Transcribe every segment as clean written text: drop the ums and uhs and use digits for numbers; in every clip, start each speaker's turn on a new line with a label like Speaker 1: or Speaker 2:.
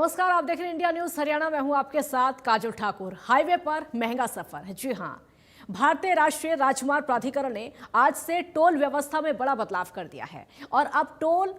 Speaker 1: नमस्कार, आप देख रहे हैं इंडिया न्यूज हरियाणा। मैं हूं आपके साथ काजल ठाकुर। हाईवे पर महंगा सफर है। जी हां, भारतीय राष्ट्रीय राजमार्ग प्राधिकरण ने आज से टोल व्यवस्था में बड़ा बदलाव कर दिया है और अब टोल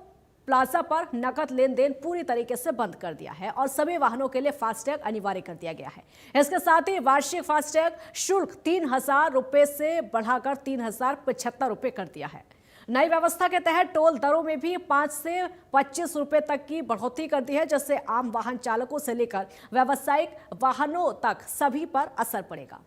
Speaker 1: प्लाजा पर नकद लेन देन पूरी तरीके से बंद कर दिया है और सभी वाहनों के लिए फास्टैग अनिवार्य कर दिया गया है। इसके साथ ही वार्षिक फास्टैग शुल्क 3,000 रुपए से बढ़ाकर 3,075 रुपए कर दिया है। नई व्यवस्था के तहत टोल दरों में भी 5 से 25 रुपए तक की बढ़ोतरी कर दी है, जिससे आम वाहन चालकों से लेकर व्यावसायिक वाहनों तक सभी पर असर पड़ेगा।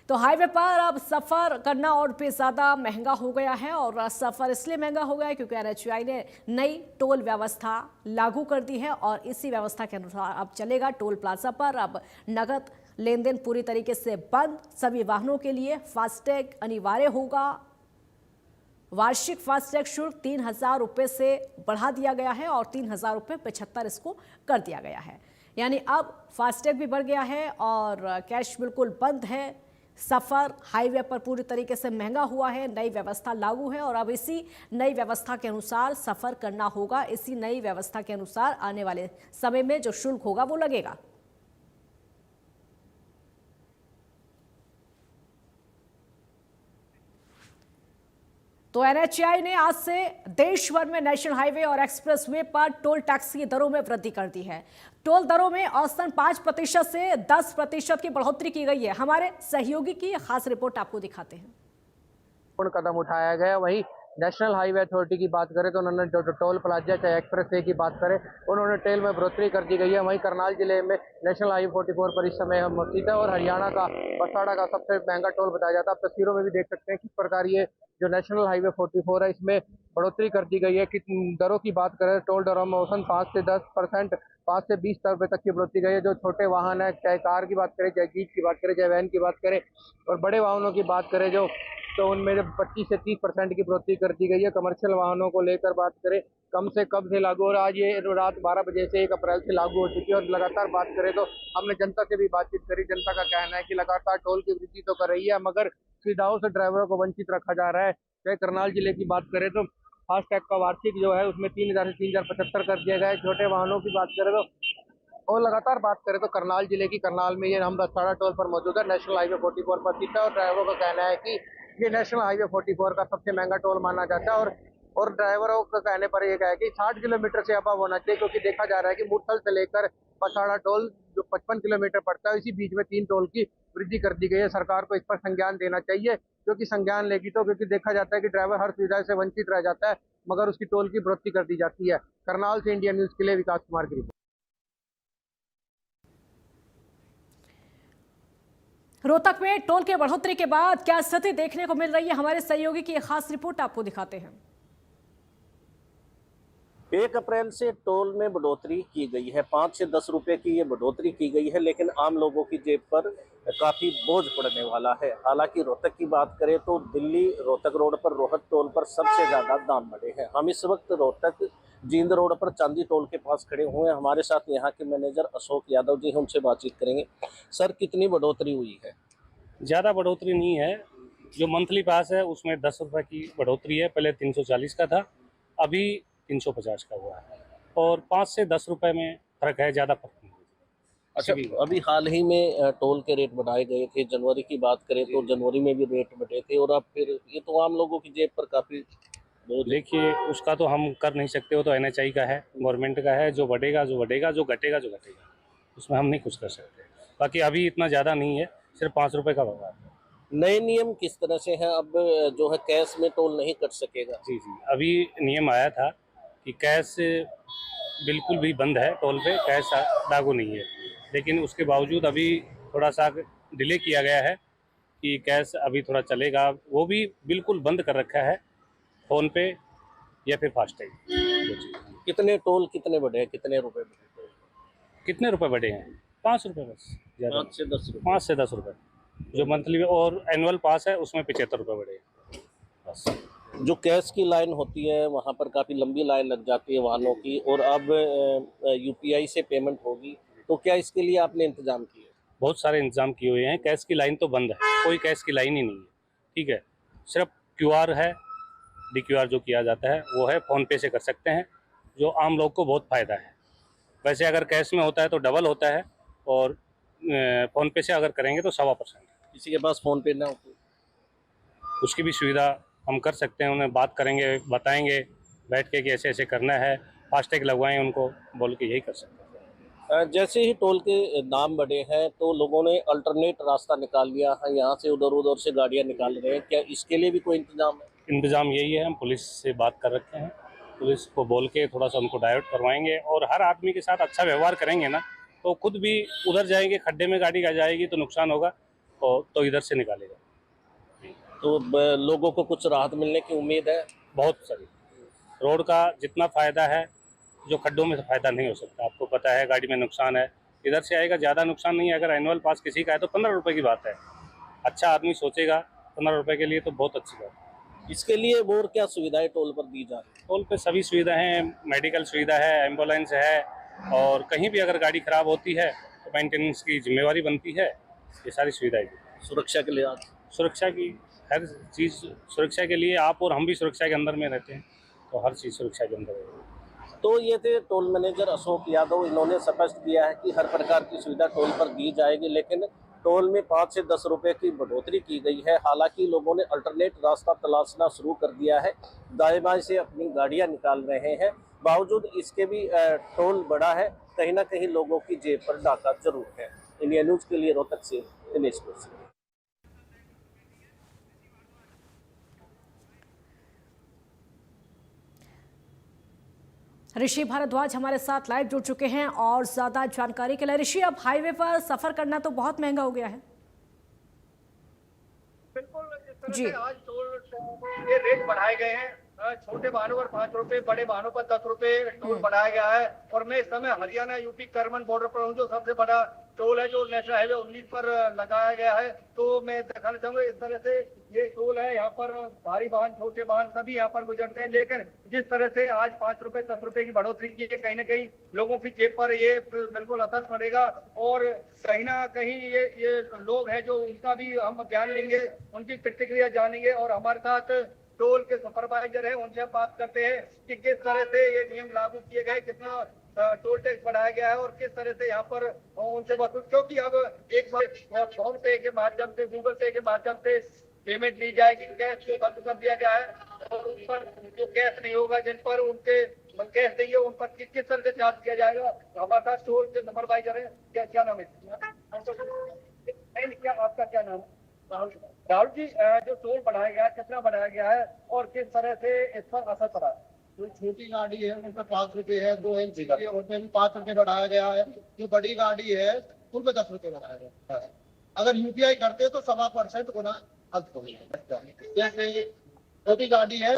Speaker 1: तो हाईवे पर अब सफर करना और भी ज्यादा महंगा हो गया है और सफर इसलिए महंगा हो गया है क्योंकि एनएचएआई ने नई टोल व्यवस्था लागू कर दी है और इसी व्यवस्था के अनुसार अब चलेगा। टोल प्लाजा पर अब नगद लेन देन पूरी तरीके से बंद, सभी वाहनों के लिए फास्टैग अनिवार्य होगा। वार्षिक फास्टैग शुल्क 3,000 रुपए से बढ़ा दिया गया है और 3,000 रुपए 75 इसको कर दिया गया है। यानी अब फास्टैग भी बढ़ गया है और कैश बिल्कुल बंद है। सफर हाईवे पर पूरी तरीके से महंगा हुआ है। नई व्यवस्था लागू है और अब इसी नई व्यवस्था के अनुसार सफर करना होगा। इसी नई व्यवस्था के अनुसार आने वाले समय में जो शुल्क होगा वो लगेगा। तो एनएचएआई ने आज से देश भर में नेशनल हाईवे और एक्सप्रेसवे पर टोल टैक्स की दरों में वृद्धि कर दी है। टोल दरों में औसतन 5% से 10% की बढ़ोतरी की गई है। हमारे सहयोगी की खास रिपोर्ट आपको दिखाते हैं।
Speaker 2: कदम उठाया गया। वहीं नेशनल हाईवे अथॉरिटी की बात करें तो उन्होंने जो टोल प्लाजा चाहे एक्सप्रेस वे की बात करें, उन्होंने टोल में बढ़ोतरी कर दी गई है। वहीं करनाल जिले में नेशनल हाईवे 44 पर इस समय हम मौजूद है और हरियाणा का बसाड़ा का सबसे महंगा टोल बताया जाता है। आप तस्वीरों में भी देख सकते हैं किस प्रकार ये जो नेशनल हाईवे 44 है इसमें बढ़ोतरी कर दी गई है। कि दरों की बात करें, टोल दरों में औसतन 5 से 10%, 5 से 20 रुपए तक की बढ़ोतरी गई है। जो छोटे वाहन है, चाहे कार की बात करें, चाहे जीप की बात करें, चाहे वैन की बात करें, और बड़े वाहनों की बात करें जो तो उनमें 25 से 30% की बढ़ोतरी कर दी गई है। कमर्शियल वाहनों को लेकर बात करें, कम से कब से लागू, और आज ये रात 12 बजे से 1 अप्रैल से लागू हो चुकी है। और लगातार बात करें तो हमने जनता से भी बातचीत करी। जनता का कहना है कि लगातार टोल की वृद्धि तो कर रही है मगर सुविधाओं से ड्राइवरों को वंचित रखा जा रहा है। चाहे करनाल जिले की बात करें तो फास्टैग का वार्षिक जो है उसमें 3,000 से 3,075 कर दिया गया है। छोटे वाहनों की बात करें तो और लगातार बात करें तो करनाल जिले की करनाल में ये हम बसाड़ा टोल पर मौजूद है। नेशनल हाईवे 44 पर स्थित है और ड्राइवरों का कहना है कि ये नेशनल हाईवे 44 का सबसे महंगा टोल माना जाता है। और ड्राइवरों का कहने पर यह है कि 60 किलोमीटर से अबव होना चाहिए, क्योंकि देखा जा रहा है कि मुरथल से लेकर बसाड़ा टोल जो 55 किलोमीटर पड़ता है, इसी बीच में 3 टोल की वृद्धि कर दी गई है। सरकार को इस पर संज्ञान देना चाहिए, क्योंकि संज्ञान लेगी तो, क्योंकि देखा जाता है कि ड्राइवर हर सुविधा से वंचित रह जाता है मगर उसकी टोल की बढ़ोतरी कर दी जाती है। करनाल से इंडिया न्यूज के लिए विकास कुमार की रिपोर्ट।
Speaker 1: रोहतक में टोल के बढ़ोतरी के बाद क्या स्थिति देखने को मिल रही है, हमारे सहयोगी की एक खास रिपोर्ट आपको दिखाते हैं।
Speaker 3: 1 अप्रैल से टोल में बढ़ोतरी की गई है। 5 से 10 रुपए की ये बढ़ोतरी की गई है, लेकिन आम लोगों की जेब पर काफी बोझ पड़ने वाला है। हालांकि रोहतक की बात करें तो दिल्ली रोहतक रोड पर रोहत टोल पर सबसे ज्यादा दाम बढ़े हैं। हम इस वक्त रोहतक जींद रोड पर चांदी टोल के पास खड़े हुए हैं। हमारे साथ यहाँ के मैनेजर अशोक यादव जी, उनसे बातचीत करेंगे। सर, कितनी बढ़ोतरी हुई है?
Speaker 4: ज़्यादा बढ़ोतरी नहीं है। जो मंथली पास है उसमें 10 रुपये की बढ़ोतरी है। पहले 340 का था, अभी 350 का हुआ है और 5 से 10 रुपये में फ़र्क है, ज़्यादा फर्क नहीं।
Speaker 3: अच्छा, अभी हाल ही में टोल के रेट बढ़ाए गए थे। जनवरी की बात करें तो जनवरी में भी रेट बढ़े थे और अब फिर ये तो आम लोगों की जेब पर काफ़ी।
Speaker 4: देखिए, उसका तो हम कर नहीं सकते, वो तो एनएचएआई का है, गवर्नमेंट का है। जो बढ़ेगा जो बढ़ेगा, जो घटेगा जो घटेगा, उसमें हम नहीं कुछ कर सकते। बाकी अभी इतना ज़्यादा नहीं है, सिर्फ 5 रुपये का बढ़ा है।
Speaker 3: नए नियम किस तरह से हैं? अब जो है कैश में टोल नहीं कट सकेगा?
Speaker 4: जी, अभी नियम आया था कि कैश बिल्कुल भी बंद है, टोल पे कैश लागू नहीं है, लेकिन उसके बावजूद अभी थोड़ा सा डिले किया गया है कि कैश अभी थोड़ा चलेगा। वो भी बिल्कुल बंद कर रखा है, फ़ोन पे या फिर फास्टैग।
Speaker 3: कितने टोल कितने बढ़े हैं, कितने रुपए बढ़े?
Speaker 4: कितने रुपए बढ़े हैं? 5 रुपये बस, ज़्यादा
Speaker 3: 5 से 10 रुपए।
Speaker 4: 5 से 10 रुपये जो मंथली और एनुअल पास है उसमें 75 रुपये बढ़े हैं बस।
Speaker 3: जो कैश की लाइन होती है वहाँ पर काफ़ी लंबी लाइन लग जाती है वाहनों की, और अब यूपीआई से पेमेंट होगी, तो क्या इसके लिए आपने इंतजाम किए?
Speaker 4: बहुत सारे इंतजाम किए हुए हैं। कैश की लाइन तो बंद है, कोई कैश की लाइन ही नहीं है, ठीक है। सिर्फ क्यूआर है DQR जो किया जाता है वो है फ़ोन पे से कर सकते हैं, जो आम लोग को बहुत फ़ायदा है। वैसे अगर कैश में होता है तो डबल होता है, और फ़ोन पे से अगर करेंगे तो 1.25%।
Speaker 3: किसी के पास फोन पे ना हो तो?
Speaker 4: उसकी भी सुविधा हम कर सकते हैं, उन्हें बात करेंगे, बताएंगे बैठ के कि ऐसे ऐसे करना है, फास्टैग लगवाएं उनको बोल के, यही कर सकते हैं।
Speaker 3: जैसे ही टोल के दाम बढ़े हैं तो लोगों ने अल्टरनेट रास्ता निकाल लिया है, यहाँ से उधर उधर से गाड़ियाँ निकाल रहे हैं, क्या इसके लिए भी कोई इंतजाम है?
Speaker 4: इंतज़ाम यही है, हम पुलिस से बात कर रखे हैं, पुलिस को बोल के थोड़ा सा उनको डाइवर्ट करवाएंगे, और हर आदमी के साथ अच्छा व्यवहार करेंगे ना, तो खुद भी उधर जाएंगे, खड्डे में गाड़ी जाएगी तो नुकसान होगा, और तो इधर से निकालेगा।
Speaker 3: तो लोगों को कुछ राहत मिलने की उम्मीद है?
Speaker 4: बहुत सारी रोड का जितना फ़ायदा है, जो खड्डों में फ़ायदा नहीं हो सकता। आपको पता है गाड़ी में नुकसान है, इधर से आएगा, ज़्यादा नुकसान नहीं है। अगर एनुअल पास किसी का है तो 15 रुपये की बात है, अच्छा आदमी सोचेगा 15 रुपये के लिए तो बहुत अच्छी बात है।
Speaker 3: इसके लिए और क्या सुविधाएं टोल पर दी जा रही
Speaker 4: टोल पे सभी सुविधाएं हैं, मेडिकल सुविधा है, एम्बुलेंस है, और कहीं भी अगर गाड़ी ख़राब होती है तो मेंटेनेंस की जिम्मेवारी बनती है। ये सारी सुविधाएं दी।
Speaker 3: है सुरक्षा के लिए? आज
Speaker 4: सुरक्षा की हर चीज़, सुरक्षा के लिए आप और हम भी सुरक्षा के अंदर में रहते हैं, तो हर चीज़ सुरक्षा के अंदर है।
Speaker 3: तो ये थे टोल मैनेजर अशोक यादव। इन्होंने स्पष्ट किया है कि हर प्रकार की सुविधा टोल पर दी जाएगी, लेकिन टोल में 5 से 10 रुपए की बढ़ोतरी की गई है। हालांकि लोगों ने अल्टरनेट रास्ता तलाशना शुरू कर दिया है, दाएं बाएं से अपनी गाड़ियां निकाल रहे हैं। बावजूद इसके भी टोल बढ़ा है, कहीं ना कहीं लोगों की जेब पर डाका जरूर है। इंडिया न्यूज के लिए रोहतक से दिनेश कुर्सी।
Speaker 1: ऋषि भारद्वाज हमारे साथ लाइव जुड़ चुके हैं और ज्यादा जानकारी के लिए। ऋषि, अब हाईवे पर सफर करना तो बहुत महंगा हो गया है।
Speaker 5: बिल्कुल, जिस तरह
Speaker 1: जी।
Speaker 5: से आज टोल के रेट बढ़ाए गए हैं, छोटे वाहनों पर 5 रुपए, बड़े वाहनों पर 10 रुपए टोल बढ़ाया गया है। और मैं इस समय हरियाणा यूपी करमन बॉर्डर पर हूँ, जो सबसे बड़ा टोल है, जो नेशनल हाईवे 19 पर लगाया गया है। तो मैं दिखाना चाहूंगा, इस तरह से ये टोल है, यहाँ पर भारी वाहन, छोटे वाहन सभी यहाँ पर गुजरते हैं। लेकिन जिस तरह से आज 5 रुपए 10 रुपए की बढ़ोतरी की है, कहीं ना कहीं लोगों की जेब पर ये बिल्कुल असर पड़ेगा। और कहीं ना कहीं ये लोग हैं जो, उनका भी हम बयान लेंगे, उनकी प्रतिक्रिया जानेंगे। और हमारे साथ टोल के सुपरवाइजर है, उनसे हम बात करते हैं कि किस तरह से ये नियम लागू किए गए, कितना टोल टैक्स बढ़ाया गया है और किस तरह से यहाँ पर उनसे वसूल, क्योंकि अब एक बार फोन पे के माध्यम से, गूगल पे के माध्यम से पेमेंट ली जाएगी, कैश को बंद कर दिया गया है। और उन पर जो कैश नहीं होगा, जिन पर उनके कैश नहीं है, उन पर किस तरह से चार्ज किया जाएगा। हमारे साथ टोल के सुपरवाइजर है, क्या नाम है? क्या आपका क्या नाम है? राहुल जी, जो टोल बढ़ाया गया है, कितना बढ़ाया गया है और किस तरह से इस पर असर पड़ा है?
Speaker 6: जो छोटी गाड़ी है उन पर 5 रुपए है, 2 इंच की उनमें भी 5 रुपए बढ़ाया गया है। जो बड़ी गाड़ी है उन पर 10 रुपए बढ़ाया गया है। अगर यूपीआई करते तो 1.25% गुना अधिक हो गया। जैसे छोटी गाड़ी है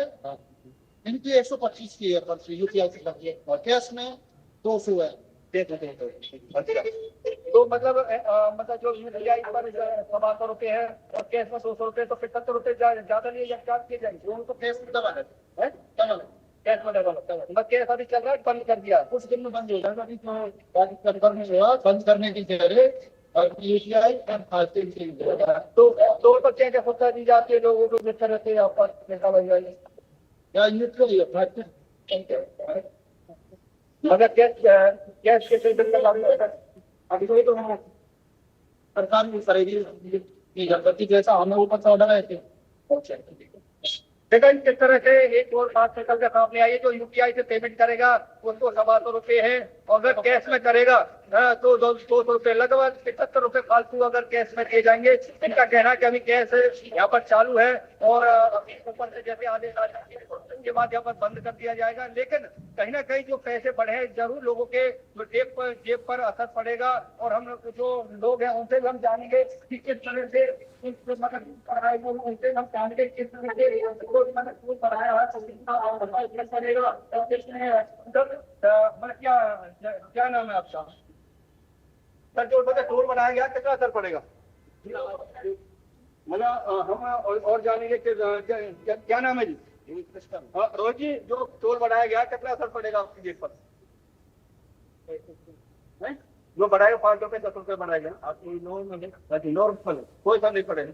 Speaker 6: इनकी 125 की है पर्ची यूपीआई से करती है, और कैश में 200 है।
Speaker 5: तो मतलब जो यूपीआई पर 125 रुपए है और कैश में 200 रुपए, तो फिर 70 रुपए ज्यादा लिए चार्ज किए जाएंगे।
Speaker 6: उनको कैश में दबा देते हैं,
Speaker 5: कैश में डबल कैश अभी चल रहा है, बंद कर दिया
Speaker 6: कुछ दिन में बंद हो जाएगा। अभी तो बंद करने की जगह और यूपीआई
Speaker 5: तो क्या सुविधा दी जाती है लोगों को, जिस तरह से यहाँ पर पैसा बन जाएगी
Speaker 6: या यूपीआई
Speaker 5: अगर कैश के सिस्टम का लागू होता है। अभी तो हम
Speaker 6: सरकार भी करेगी की गणपति जैसा हमें ऊपर से ऑर्डर आए थे।
Speaker 5: लेकिन किस तरह से एक और बात निकल कर सामने आई है, जो यूपीआई से पेमेंट करेगा उसको 125 रुपए है, और अगर कैश में करेगा तो 200 रुपए, लगभग 75 रुपए फालतू अगर कैश में दिए जाएंगे। इनका कहना है कि अभी कैश यहाँ पर चालू है और ऊपर से जैसे आदेश आ जाएंगे उसके बाद यहाँ पर बंद कर दिया जाएगा। लेकिन कहीं ना कहीं जो पैसे बढ़े हैं, जरूर लोगों के जेब पर असर पड़ेगा। और हम जो लोग हैं उनसे भी हम जानेंगे कि किस तरह से उनसे हम जानेंगे किस तरह से पढ़ाया है, क्या नाम है आपका? सर, जो टोल बनाया गया कितना असर पड़ेगा? हम और जानेंगे कि क्या नाम है जी? रोहित जी, जो टोल बढ़ाया गया कितना असर पड़ेगा आपकी जेब पर? जो बढ़ाएगा 5 रुपए 10 रुपए बढ़ाएगा आपकी नॉर्मल कोई असर नहीं पड़ेगा।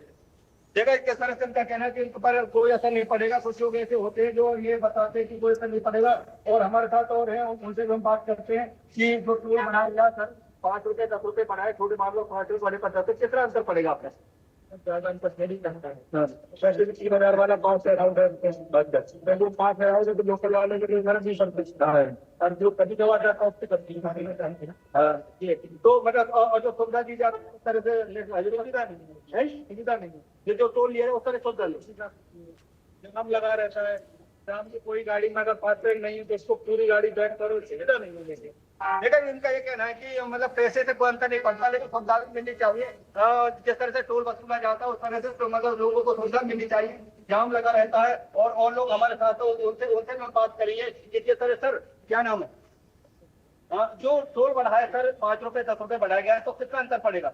Speaker 5: देखा किस तरह से उनका कहना है कि इनके पर कोई असर नहीं पड़ेगा। कुछ लोग ऐसे होते हैं जो ये बताते हैं कि कोई असर नहीं पड़ेगा, और हमारे साथ और हैं, उनसे भी हम बात करते हैं कि जो टोल बनाया गया सर 5 रुपए 10 रुपए बढ़ाए, छोटे मान लो 5 रुपए बड़े 50 रुपए, कितना अंतर पड़ेगा आपने? ज्यादा अंतर नहीं करता है। वैसे भी 3,000 वाला 5 से अराउंड है, 5 अराउंड है तो लोकल वाले के लिए घर भी सकते हैं, और जो कभी जवा जाता है उससे करती है। हाँ ये तो मतलब और जो सुविधा दी जाती है उस तरह से सुविधा नहीं है, सुविधा नहीं है। ये जो टोल लिया है उस तरह सुविधा नहीं, नाम लगा रहता है। शाम की कोई गाड़ी में अगर फास्ट टैग नहीं है तो उसको पूरी गाड़ी बैक करो, सुविधा नहीं मिलेगी। लेकिन इनका ये कहना है कि मतलब पैसे से कोई अंतर नहीं पड़ता, लेकिन सुविधा मिलनी चाहिए। जिस तरह से टोल वसूला जाता है उस तरह से तो मतलब लोगों को सुविधा मिलनी चाहिए। जाम लगा रहता है और लोग हमारे साथ हो, उनसे हम बात करेंगे कि जिस तरह सर क्या नाम है, जो टोल बढ़ा है सर 5 रुपए 10 रुपए बढ़ाया गया है, तो कितना अंतर पड़ेगा?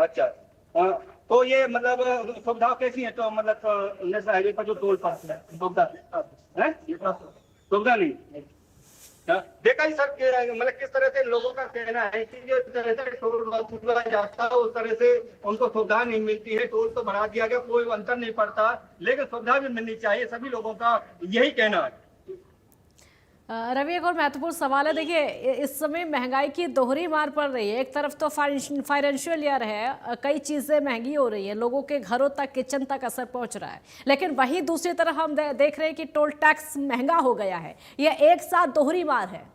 Speaker 5: अच्छा तो ये मतलब सुविधा कैसी है? तो मतलब नेशनल हाईवे पर जो टोल पास है सुविधा है, सुविधा नहीं देखा ही सर मतलब किस तरह से लोगों का कहना है कि जिस तरह से टोल वसूला जाता है उस तरह से उनको सुविधा नहीं मिलती है। टोल तो बढ़ा दिया गया, कोई अंतर नहीं पड़ता, लेकिन सुविधा भी मिलनी चाहिए, सभी लोगों का यही कहना है।
Speaker 1: रवि, एक और महत्वपूर्ण सवाल है। देखिए, इस समय महंगाई की दोहरी मार पड़ रही है। एक तरफ तो फाइनेंशियल ईयर है, कई चीज़ें महंगी हो रही हैं, लोगों के घरों तक, किचन तक असर पहुंच रहा है, लेकिन वहीं दूसरी तरफ हम देख रहे हैं कि टोल टैक्स महंगा हो गया है। यह एक साथ दोहरी मार है।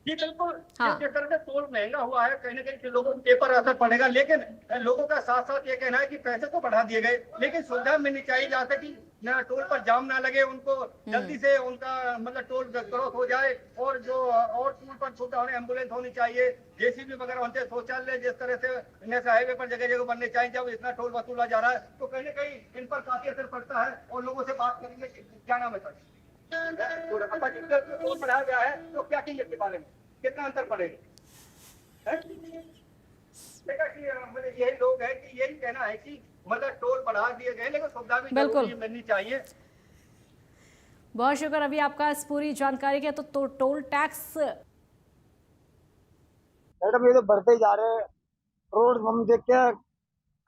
Speaker 5: जी बिल्कुल,
Speaker 1: हाँ।
Speaker 5: जिस तरह से टोल महंगा हुआ है कहीं ना कहीं लोगों के पेपर असर पड़ेगा, लेकिन लोगों का साथ साथ ये कहना है कि पैसे तो बढ़ा दिए गए, लेकिन सुविधा मिलनी चाहिए जहाँ तक कि ना टोल पर जाम ना लगे, उनको जल्दी से उनका मतलब टोल क्रॉस हो जाए, और जो और टोल पर सुविधा होने, एम्बुलेंस होनी चाहिए, जेसीबी वगैरह होते, शौचालय जिस तरह से नेशनल हाईवे पर जगह जगह बनने चाहिए। जब इतना टोल वसूला जा रहा है तो कहीं ना कहीं इन पर काफी असर पड़ता है, और लोगों से बात करेंगे। क्या नाम है सर? टोल बढ़ाया गया है तो क्या कहेंगे इसके बारे में, कितना अंतर पड़ेगा? यही लोग हैं कि यही कहना है कि मतलब टोल बढ़ा दिए गए, लेकिन सुविधा भी जरूरी मिलनी चाहिए।
Speaker 1: बहुत शुक्र अभी आपका इस पूरी जानकारी के। तो टोल टैक्स
Speaker 7: मैडम ये तो बढ़ते ही जा रहे हैं। रोड हम देख के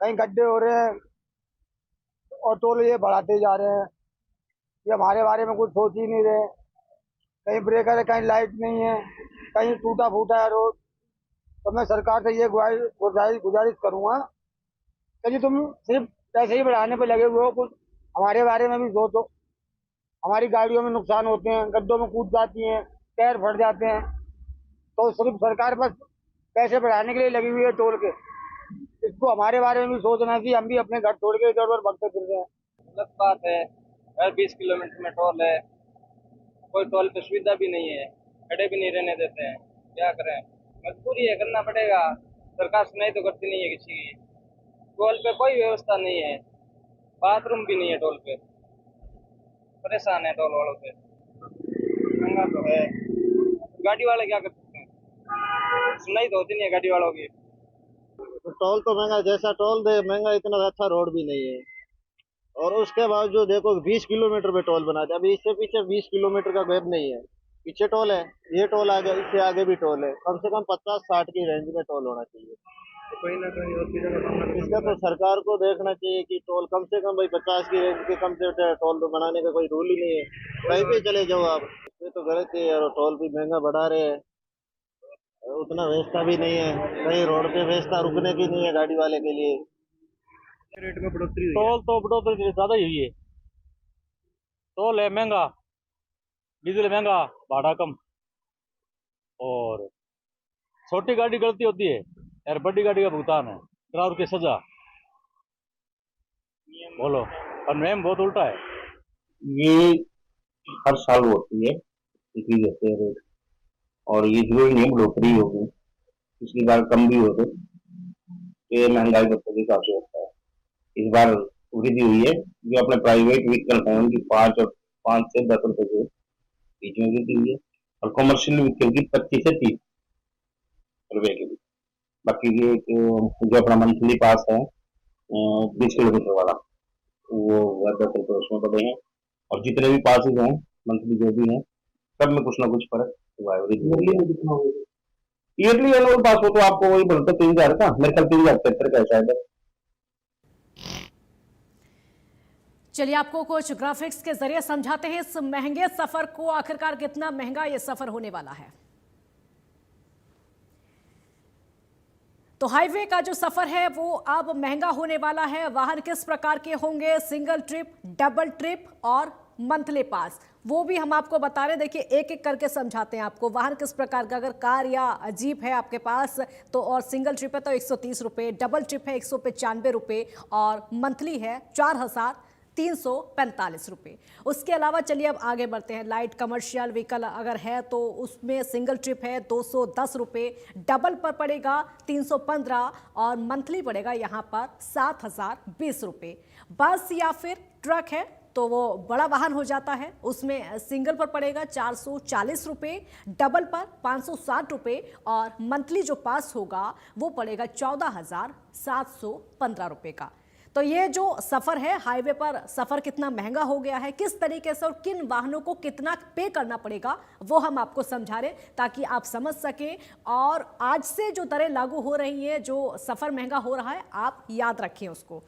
Speaker 7: कहीं गड्ढे हो रहे हैं और टोल ये बढ़ाते ही जा रहे हैं। ये हमारे बारे में कुछ सोच ही नहीं रहे। कहीं ब्रेकर है, कहीं लाइट नहीं है, कहीं टूटा फूटा है रोड। तो मैं सरकार से ये गुजारिश करूंगा कि तुम सिर्फ पैसे ही बढ़ाने पे लगे हुए हो, कुछ हमारे बारे में भी सोचो। हमारी गाड़ियों में नुकसान होते हैं, गड्ढों में कूद जाती हैं, टायर फट जाते हैं। तो सिर्फ सरकार बस पैसे बढ़ाने के लिए लगी हुई है टोल के। इसको हमारे बारे में भी सोचना है कि हम भी अपने घर छोड़ के इधर उधर भगते फिर रहे हैं।
Speaker 2: गलत बात है। हर 20 किलोमीटर में टोल है, कोई टोल पे सुविधा भी नहीं है, खड़े भी नहीं रहने देते हैं। क्या करें, मजबूरी है, करना पड़ेगा। सरकार सुनाई तो करती नहीं है किसी की। टोल पे कोई व्यवस्था नहीं है, बाथरूम भी नहीं है टोल पे। परेशान है टोल वालों से। महंगा तो है, गाड़ी वाले क्या कर सकते हैं, सुनाई तो होती नहीं है गाड़ी वालों की।
Speaker 8: तो टोल तो महंगा, जैसा टोल दे महंगा, इतना अच्छा रोड भी नहीं है। और उसके बावजूद देखो 20 किलोमीटर पे टोल बना दिया। अभी इससे पीछे 20 किलोमीटर का गैप नहीं है, पीछे टोल है, ये टोल आ गया, इससे आगे भी टोल है। कम से कम 50-60 की रेंज में टोल होना चाहिए।
Speaker 2: तो कहीं ना कहीं
Speaker 8: इसका तो सरकार को देखना चाहिए कि टोल कम से कम भाई 50 की रेंज के कम से टोल तो बनाने का कोई रूल ही नहीं है। कहीं भी चले जाओ आप, ये तो गलत है यार। टोल भी महंगा बढ़ा रहे हैं, उतना व्यवस्था भी नहीं है, कहीं रोड पे व्यवस्था रुकने की नहीं है गाड़ी वाले के लिए।
Speaker 2: रेट में बढ़ोतरी हुई है।
Speaker 9: टोल तो बढ़ोतरी ज्यादा ही हुई है। टोल है महंगा, डीजल महंगा, भाड़ा कम, और छोटी गाड़ी गलती होती है यार, बड़ी गाड़ी का भुगतान है, ड्राइवर की सजा। बोलो, और नियम बहुत उल्टा है।
Speaker 10: ये हर साल होती है, इसी होते हैं रेट, और ये जरूरी नहीं बढ़ोतरी होगी, पिछली बार कम भी होते, ये महंगाई बढ़ने के हिसाब से होता है। इस बार वृद्धि हुई है। जो अपने प्राइवेट व्हीकल है उनकी 5 से 10 रुपए के बीच में वृद्धि हुई है, और कमर्शियल व्हीकल की 25 से 30 रुपए के बीच। बाकी ये जो अपना मंथली पास है 20 किलोमीटर वाला, वो 10 रुपये उसमें बढ़े हैं। और जितने भी पासेज हैं मंथली जो भी हैं, सब में कुछ ना कुछ फर्क हुआ है। ईयरली एनुअल पास हो तो आपको वही बोलते 3,000 का, मेरे ख्याल 3,073 का शायद है।
Speaker 1: चलिए आपको कुछ ग्राफिक्स के जरिए समझाते हैं इस महंगे सफर को, आखिरकार कितना महंगा ये सफर होने वाला है। तो हाईवे का जो सफर है वो अब महंगा होने वाला है। वाहन किस प्रकार के होंगे, सिंगल ट्रिप, डबल ट्रिप और मंथली पास, वो भी हम आपको बता रहे हैं। देखिए एक एक करके समझाते हैं आपको। वाहन किस प्रकार का, अगर कार या जीप है आपके पास तो, और सिंगल ट्रिप है तो 130 रुपये, डबल ट्रिप है 195 रुपये और मंथली है 4,345 रुपये। उसके अलावा चलिए अब आगे बढ़ते हैं। लाइट कमर्शियल व्हीकल अगर है तो उसमें सिंगल ट्रिप है 210 रुपये, डबल पर पड़ेगा 315 और मंथली पड़ेगा यहाँ पर 7,020 रुपये। बस या फिर ट्रक है तो वो बड़ा वाहन हो जाता है, उसमें सिंगल पर पड़ेगा 440 रुपये, डबल पर 560 रुपये और मंथली जो पास होगा वो पड़ेगा 14,715 रुपये का। तो ये जो सफ़र है, हाईवे पर सफ़र कितना महंगा हो गया है, किस तरीके से और किन वाहनों को कितना पे करना पड़ेगा, वो हम आपको समझा रहे ताकि आप समझ सकें। और आज से जो दरें लागू हो रही हैं, जो सफ़र महंगा हो रहा है, आप याद रखें उसको।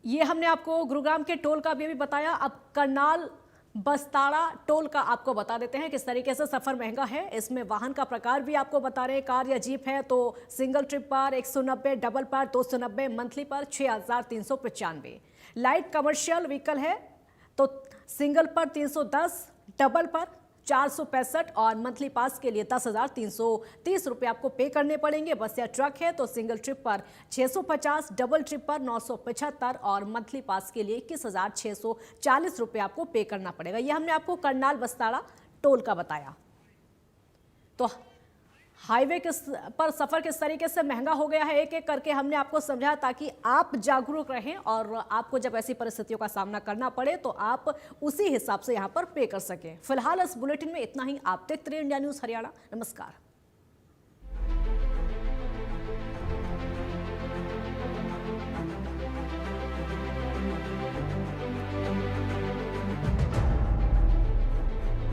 Speaker 1: ये हमने आपको गुरुग्राम के टोल का भी बताया। अब करनाल बस्ताड़ा टोल का आपको बता देते हैं किस तरीके से सफ़र महंगा है। इसमें वाहन का प्रकार भी आपको बता रहे हैं। कार या जीप है तो सिंगल ट्रिप पर 190, डबल पर 290, मंथली पर 6,395। लाइट कमर्शियल व्हीकल है तो सिंगल पर 310, डबल पर 465 और मंथली पास के लिए 10,330 रुपये आपको पे करने पड़ेंगे। बस या ट्रक है तो सिंगल ट्रिप पर 650, डबल ट्रिप पर 975 और मंथली पास के लिए 21,640 रुपये आपको पे करना पड़ेगा। ये हमने आपको करनाल बस्ताड़ा टोल का बताया। तो हाईवे पर सफ़र किस तरीके से महंगा हो गया है, एक एक करके हमने आपको समझाया ताकि आप जागरूक रहें और आपको जब ऐसी परिस्थितियों का सामना करना पड़े तो आप उसी हिसाब से यहाँ पर पे कर सकें। फिलहाल इस बुलेटिन में इतना ही। आप देखते रहिए इंडिया न्यूज़ हरियाणा। नमस्कार।